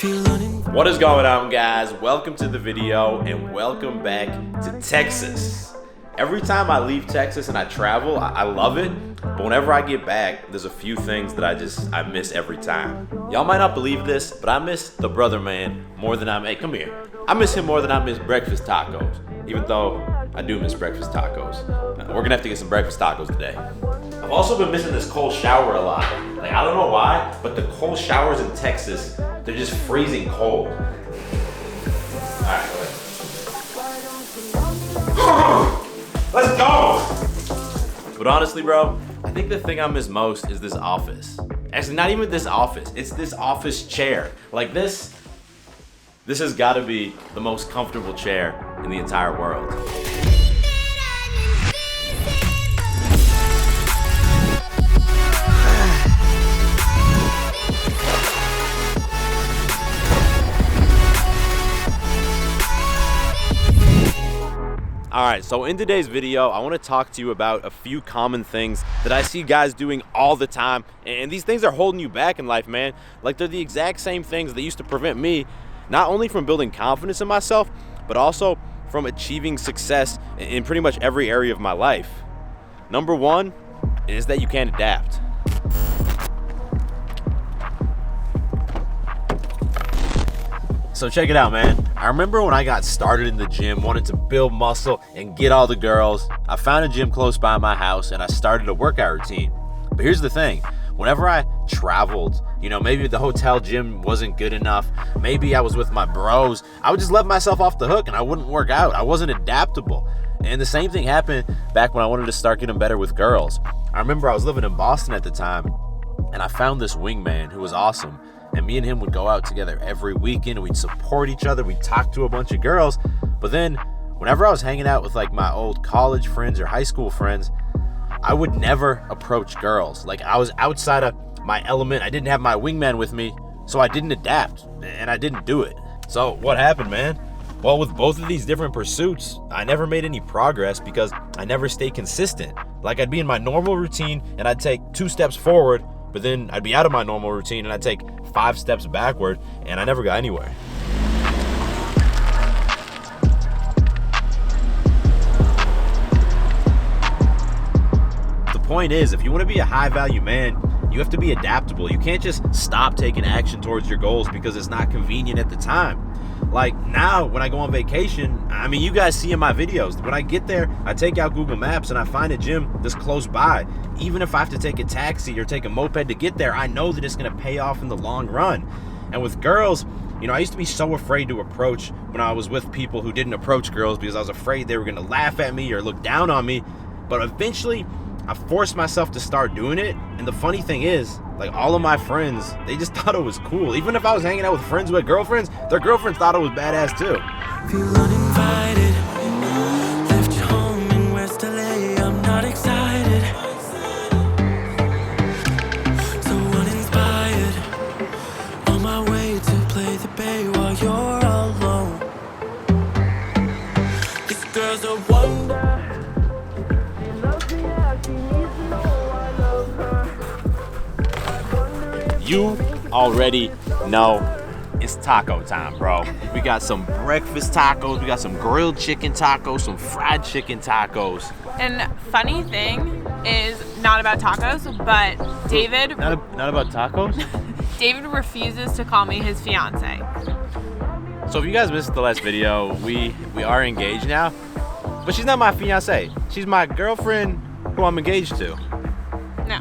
What is going on, guys? Welcome to the video and welcome back to Texas. Every time I leave Texas and I travel, I love it, but whenever I get back, there's a few things that I miss every time. Y'all might not believe this, but I miss the brother man more than come here. I miss him more than I miss breakfast tacos, even though I do miss breakfast tacos. We're gonna have to get some breakfast tacos today. I've also been missing this cold shower a lot. I don't know why, but the cold showers in Texas, they're just freezing cold. All right, go ahead. Let's go! But honestly, bro, I think the thing I miss most is this office. Actually, not even this office. It's this office chair. This has got to be the most comfortable chair in the entire world. Alright, so in today's video, I want to talk to you about a few common things that I see guys doing all the time. And these things are holding you back in life, man. They're the exact same things that used to prevent me, not only from building confidence in myself, but also from achieving success in pretty much every area of my life. Number one is that you can't adapt. So check it out, man. I remember when I got started in the gym, wanted to build muscle and get all the girls. I found a gym close by my house and I started a workout routine. But here's the thing. Whenever I traveled, maybe the hotel gym wasn't good enough. Maybe I was with my bros. I would just let myself off the hook and I wouldn't work out. I wasn't adaptable. And the same thing happened back when I wanted to start getting better with girls. I remember I was living in Boston at the time and I found this wingman who was awesome. And me and him would go out together every weekend. We'd support each other. We'd talk to a bunch of girls. But then whenever I was hanging out with my old college friends or high school friends, I would never approach girls. I was outside of my element. I didn't have my wingman with me, so I didn't adapt and I didn't do it. So what happened, man? Well, with both of these different pursuits, I never made any progress because I never stayed consistent. I'd be in my normal routine and I'd take 2 steps forward, but then I'd be out of my normal routine and I'd take 5 steps backward, and I never got anywhere. The point is, if you want to be a high-value man, you have to be adaptable. You can't just stop taking action towards your goals because it's not convenient at the time. Now, when I go on vacation, you guys see in my videos, when I get there, I take out Google Maps and I find a gym that's close by. Even if I have to take a taxi or take a moped to get there, I know that it's gonna pay off in the long run. And with girls, I used to be so afraid to approach when I was with people who didn't approach girls because I was afraid they were gonna laugh at me or look down on me. But eventually, I forced myself to start doing it. And the funny thing is, all of my friends, they just thought it was cool. Even if I was hanging out with friends who had girlfriends, their girlfriends thought it was badass too. Feel uninvited, left your home in West LA, I'm not excited. So uninspired, on my way to play the bay while you're alone. This girl's a wonder. You already know it's taco time, bro. We got some breakfast tacos, we got some grilled chicken tacos, some fried chicken tacos. And funny thing is not about tacos, but David... Not about tacos? David refuses to call me his fiance. So if you guys missed the last video, we are engaged now. But she's not my fiance. She's my girlfriend who I'm engaged to. No,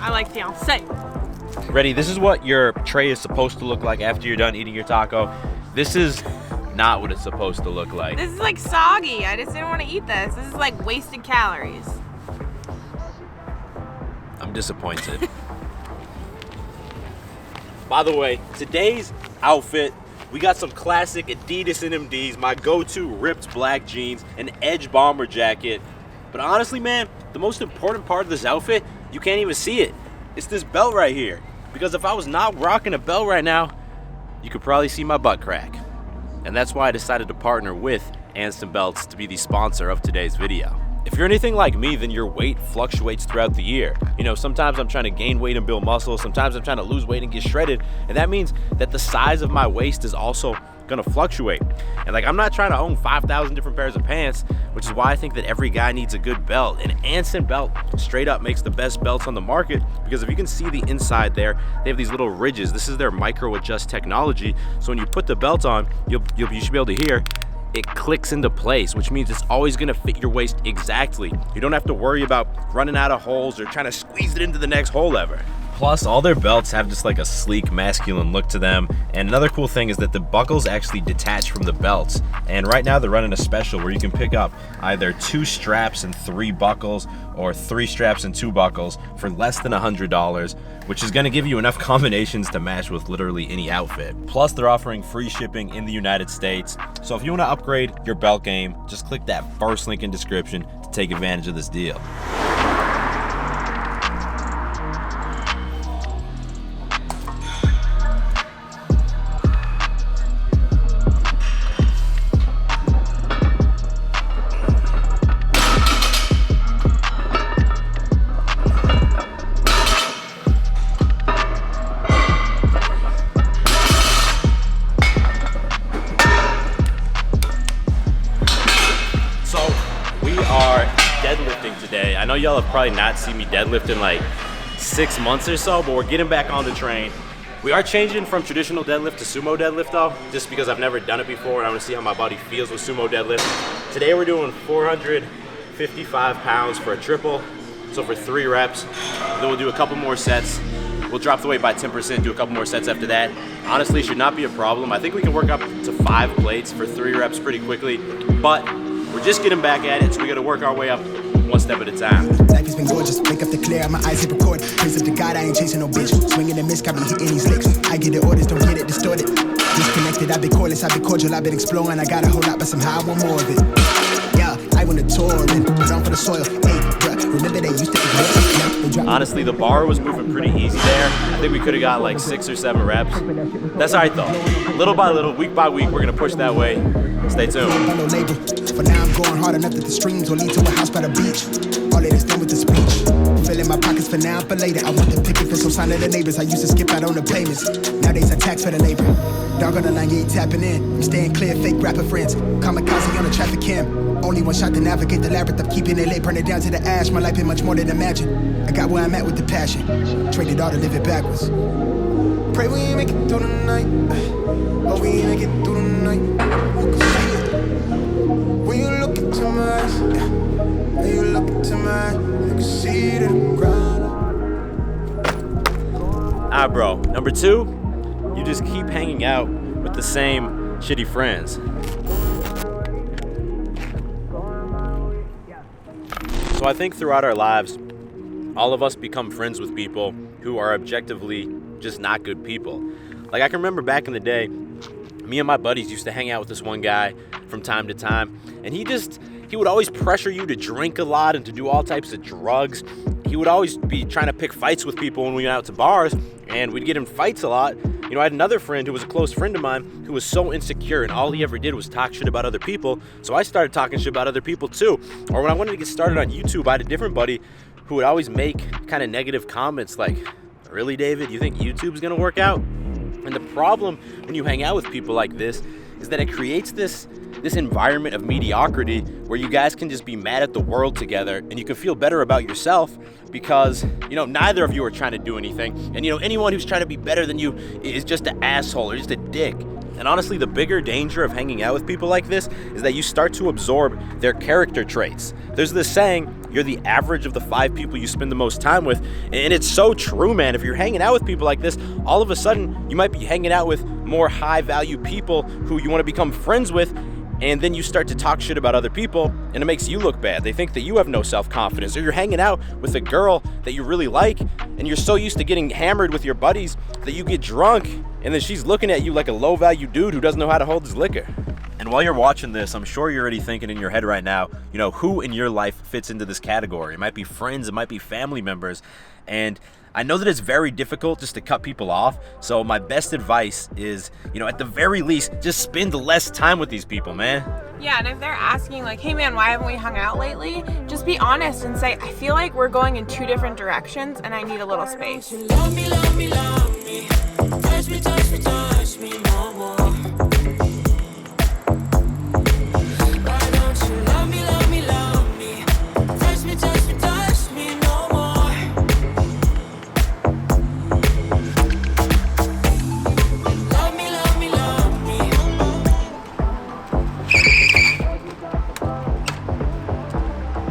I like fiance. Ready? This is what your tray is supposed to look like after you're done eating your taco. This is not what it's supposed to look like. This is soggy. I just didn't want to eat this. This is wasted calories. I'm disappointed. By the way, today's outfit, we got some classic Adidas NMDs, my go-to ripped black jeans, an Edge bomber jacket. But honestly, man, the most important part of this outfit, you can't even see it. It's this belt right here. Because if I was not rocking a belt right now, you could probably see my butt crack. And that's why I decided to partner with Anston Belts to be the sponsor of today's video. If you're anything like me, then your weight fluctuates throughout the year. You know, sometimes I'm trying to gain weight and build muscle, sometimes I'm trying to lose weight and get shredded, and that means that the size of my waist is also gonna fluctuate. And like, I'm not trying to own 5,000 different pairs of pants, which is why I think that every guy needs a good belt. An Anson belt straight up makes the best belts on the market, because if you can see the inside there, they have these little ridges. This is their micro adjust technology. So when you put the belt on, you should be able to hear it clicks into place, which means it's always gonna fit your waist exactly. You don't have to worry about running out of holes or trying to squeeze it into the next hole ever. Plus, all their belts have just like a sleek, masculine look to them. And another cool thing is that the buckles actually detach from the belts. And right now they're running a special where you can pick up either 2 straps and 3 buckles, or 3 straps and 2 buckles for less than $100, which is gonna give you enough combinations to match with literally any outfit. Plus, they're offering free shipping in the United States. So if you wanna upgrade your belt game, just click that first link in description to take advantage of this deal. Deadlifting today. I know y'all have probably not seen me deadlift in like 6 months or so, but we're getting back on the train. We are changing from traditional deadlift to sumo deadlift though, just because I've never done it before and I want to see how my body feels with sumo deadlift. Today we're doing 455 pounds for a triple, so for 3 reps. Then we'll do a couple more sets. We'll drop the weight by 10%, do a couple more sets after that. Honestly, should not be a problem. I think we can work up to 5 plates for 3 reps pretty quickly, but we're just getting back at it, so we gotta work our way up one step at a time. Life has been gorgeous, wake up to clear, my eyes hit record. Praise up to God, I ain't chasing no bitch. Swinging and miss, got me hitting these licks. I get the orders, don't get it distorted. Disconnected, I've been cordless, I've been cordial, I've been exploring. I got a whole lot, but somehow I want more of it. Yeah, I went to tour and put on for the soil. Hey, bruh, remember they used to ignore. Honestly, the bar was moving pretty easy there. I think we could have got like 6 or 7 reps. That's all right though. Little by little, week by week, we're gonna push that way. Stay tuned. For now, I'm going hard enough that the streams will lead to a house by the beach. All of this done with the speech. Filling my pockets for now, for later. I want the picket for some sign of the neighbors. I used to skip out on the payments. Nowadays I tax for the labor. Dog on the line, you ain't tapping in. I'm staying clear, fake rapper friends. Kamikaze on the traffic cam. Only one shot to navigate the labyrinth. I'm keeping it late, burn it down to the ash. My life been much more than imagine. I got where I'm at with the passion. Traded all to live it backwards. Pray we ain't make it through the night. Oh, we ain't make it through the night. You can see it. When you look into my eyes, yeah. When you look into my eyes, you can see the ground. Ah, bro. Number 2, you just keep hanging out with the same shitty friends. So I think throughout our lives, all of us become friends with people who are objectively just not good people. Like, I can remember back in the day, me and my buddies used to hang out with this one guy from time to time, and he would always pressure you to drink a lot and to do all types of drugs. He would always be trying to pick fights with people when we went out to bars, and we'd get in fights a lot. You know, I had another friend who was a close friend of mine who was so insecure, and all he ever did was talk shit about other people, so I started talking shit about other people too. Or when I wanted to get started on YouTube, I had a different buddy who would always make kind of negative comments like, "Really, David, you think YouTube's gonna work out?" And the problem when you hang out with people like this is that it creates this environment of mediocrity where you guys can just be mad at the world together, and you can feel better about yourself because, you know, neither of you are trying to do anything. And, you know, anyone who's trying to be better than you is just an asshole or just a dick. And honestly, the bigger danger of hanging out with people like this is that you start to absorb their character traits. There's this saying, you're the average of the 5 people you spend the most time with. And it's so true, man. If you're hanging out with people like this, all of a sudden you might be hanging out with more high value people who you want to become friends with. And then you start to talk shit about other people, and it makes you look bad. They think that you have no self-confidence. Or you're hanging out with a girl that you really like, and you're so used to getting hammered with your buddies that you get drunk, and then she's looking at you like a low-value dude who doesn't know how to hold his liquor. And while you're watching this, I'm sure you're already thinking in your head right now, you know, who in your life fits into this category? It might be friends, it might be family members. And I know that it's very difficult just to cut people off. So my best advice is, you know, at the very least, just spend less time with these people, man. Yeah, and if they're asking like, hey man, why haven't we hung out lately? Just be honest and say, I feel like we're going in 2 different directions and I need a little space. Love me, love me, love me. Touch me, touch me, touch me no more. Why don't you love me, love me, love me? Touch me, touch me, touch me no more. Love me, love me, love me.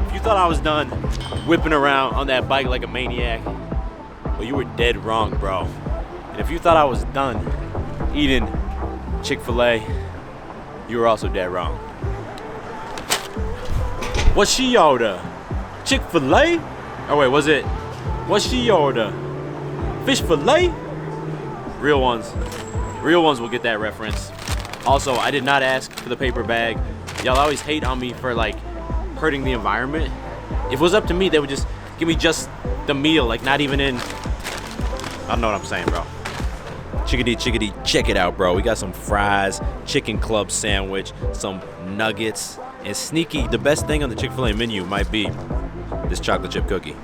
If you thought I was done whipping around on that bike like a maniac, well, you were dead wrong, bro. And if you thought I was done eating Chick-fil-A, you were also dead wrong. What's she order? Chick-fil-A? Oh wait, was it? What's she order? Fish fillet? Real ones will get that reference. Also, I did not ask for the paper bag. Y'all always hate on me for like hurting the environment. If it was up to me, they would just give me just the meal, like not even in. I don't know what I'm saying, bro. Chickadee, check it out, bro. We got some fries, chicken club sandwich, some nuggets, and sneaky, the best thing on the Chick-fil-A menu might be this chocolate chip cookie.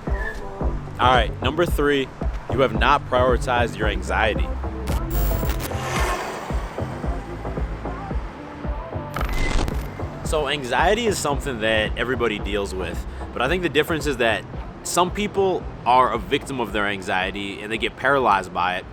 All right, number 3, you have not prioritized your anxiety. So anxiety is something that everybody deals with, but I think the difference is that some people are a victim of their anxiety and they get paralyzed by it,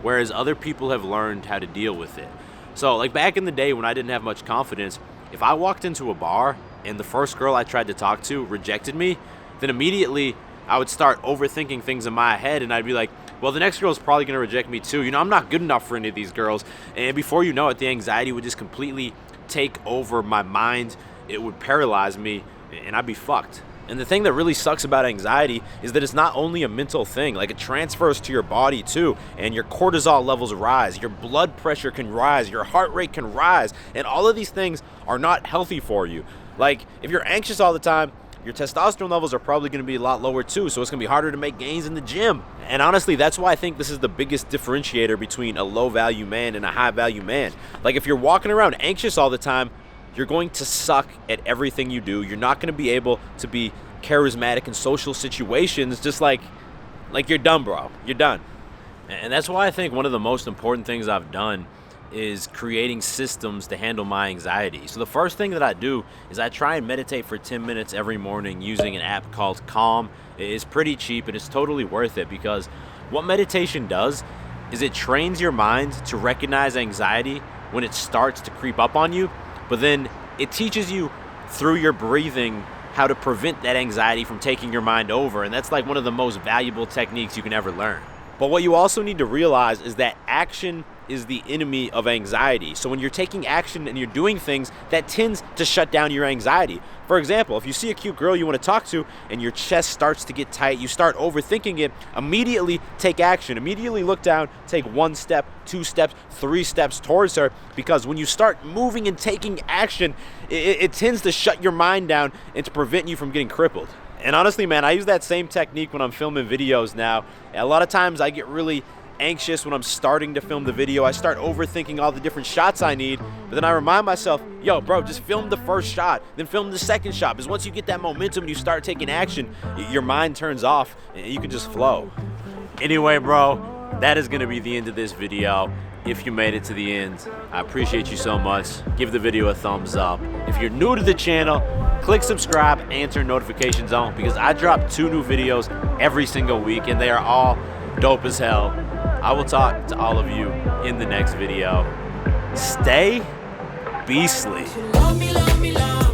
whereas other people have learned how to deal with it. So like back in the day when I didn't have much confidence, if I walked into a bar and the first girl I tried to talk to rejected me, then immediately I would start overthinking things in my head and I'd be like, well, the next girl's probably gonna reject me too. You know, I'm not good enough for any of these girls. And before you know it, the anxiety would just completely take over my mind. It would paralyze me and I'd be fucked. And the thing that really sucks about anxiety is that it's not only a mental thing, like it transfers to your body too, and your cortisol levels rise, your blood pressure can rise, your heart rate can rise, and all of these things are not healthy for you. Like if you're anxious all the time, your testosterone levels are probably going to be a lot lower too, so it's going to be harder to make gains in the gym. And honestly, that's why I think this is the biggest differentiator between a low value man and a high value man. Like if you're walking around anxious all the time, you're going to suck at everything you do. You're not going to be able to be charismatic in social situations, just like you're done, bro. You're done. And that's why I think one of the most important things I've done is creating systems to handle my anxiety. So the first thing that I do is I try and meditate for 10 minutes every morning using an app called Calm. It's pretty cheap and it's totally worth it because what meditation does is it trains your mind to recognize anxiety when it starts to creep up on you, but then it teaches you through your breathing how to prevent that anxiety from taking your mind over. And that's like one of the most valuable techniques you can ever learn. But what you also need to realize is that action is the enemy of anxiety. So when you're taking action and you're doing things, that tends to shut down your anxiety. For example, if you see a cute girl you want to talk to and your chest starts to get tight, you start overthinking it, immediately take action. Immediately look down, take 1 step, 2 steps, 3 steps towards her, because when you start moving and taking action, it tends to shut your mind down and to prevent you from getting crippled. And honestly, man, I use that same technique when I'm filming videos now. A lot of times I get really anxious when I'm starting to film the video. I start overthinking all the different shots I need, but then I remind myself, yo, bro, just film the first shot, then film the second shot, because once you get that momentum and you start taking action, your mind turns off and you can just flow. Anyway, bro, that is gonna be the end of this video. If you made it to the end, I appreciate you so much. Give the video a thumbs up. If you're new to the channel, click subscribe and turn notifications on, because I drop 2 new videos every single week and they are all dope as hell. I will talk to all of you in the next video. Stay beastly. Love me, love me, love me.